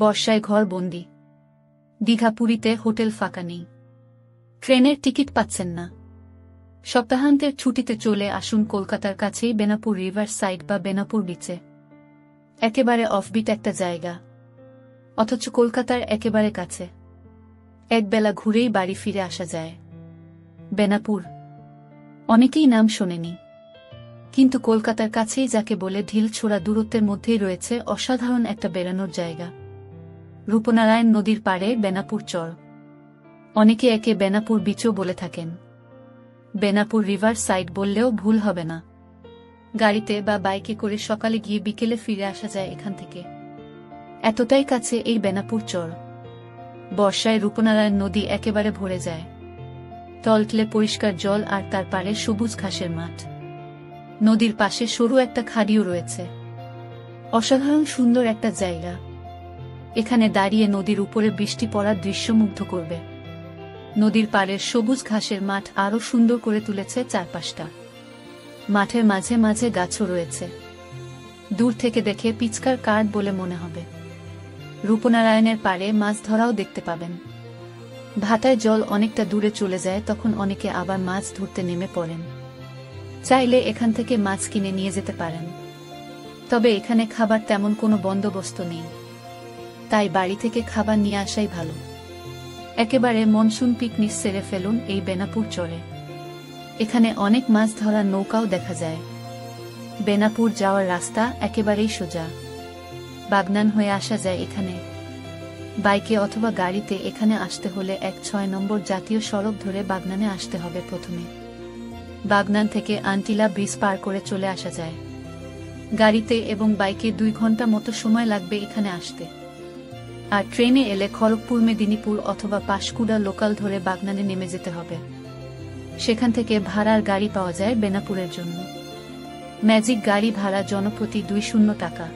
বর্ষায় ঘর বন্দি। দীঘা পুরীতে হোটেল ফাঁকা নেই, ট্রেনের টিকিট পাচ্ছেন না। সপ্তাহান্তের ছুটিতে চলে আসুন কলকাতার কাছেই বেনাপুর রিভার সাইড বা বেনাপুর বিচে। একেবারে অফবিট একটা জায়গা, অথচ কলকাতার একেবারে কাছে। একবেলা ঘুরেই বাড়ি ফিরে আসা যায়। বেনাপুর অনেকেই নাম শোনেনি, কিন্তু কলকাতার কাছেই যাকে বলে ঢিল ছোড়া দূরত্বের মধ্যেই রয়েছে অসাধারণ একটা বেড়ানোর জায়গা। রূপনারায়ণ নদীর পাড়ে বেনাপুর চর, অনেকে একে বেনাপুর বিচও বলে থাকেন। বেনাপুর রিভার সাইড বললেও ভুল হবে না। গাড়িতে বা বাইকে করে সকালে গিয়ে বিকেলে ফিরে আসা যায় এখান থেকে। এতটাই কাছে এই বেনাপুর চর। বর্ষায় রূপনারায়ণ নদী একেবারে ভরে যায়। টলটলে পরিষ্কার জল আর তার পাড়ে সবুজ ঘাসের মাঠ। নদীর পাশে সরু একটা খাড়িও রয়েছে। অসাধারণ সুন্দর একটা জায়গা। এখানে দাঁড়িয়ে নদীর উপরে বৃষ্টি পড়ার দৃশ্য মুগ্ধ করবে। নদীর পাড়ের সবুজ ঘাসের মাঠ আরও সুন্দর করে তুলেছে চারপাশটা। মাঠের মাঝে মাঝে গাছও রয়েছে। দূর থেকে দেখে পিচকার কাঠ বলে মনে হবে। রূপনারায়ণের পাড়ে মাছ ধরাও দেখতে পাবেন। ভাটায় জল অনেকটা দূরে চলে যায়, তখন অনেকে আবার মাছ ধরতে নেমে পড়েন। চাইলে এখান থেকে মাছ কিনে নিয়ে যেতে পারেন, তবে এখানে খাবার তেমন কোনো বন্দোবস্ত নেই, তাই বাড়ি থেকে খাবার নিয়ে আসাই ভালো। একেবারে মনসুন পিকনিক সেরে ফেলুন এই বেনাপুর চরে। এখানে অনেক মাছ ধরার নৌকাও দেখা যায়। বেনাপুর যাওয়ার রাস্তা একেবারেই সোজা। বাগনান হয়ে আসা যায় এখানে। বাইকে অথবা গাড়িতে এখানে আসতে হলে ১-৬ নম্বর জাতীয় সড়ক ধরে বাগনানে আসতে হবে প্রথমে। বাগনান থেকে আন্টিলা ব্রিজ পার করে চলে আসা যায়। গাড়িতে এবং বাইকে ২ ঘন্টা মতো সময় লাগবে এখানে আসতে। আর ট্রেনে এলে খড়গপুর, মেদিনীপুর অথবা পাঁশকুড়া লোকাল ধরে বাগনানে নেমে যেতে হবে। সেখান থেকে ভাড়ার গাড়ি পাওয়া যায় বেনাপুরের জন্য। ম্যাজিক গাড়ি ভাড়া জনপ্রতি ২০ টাকা।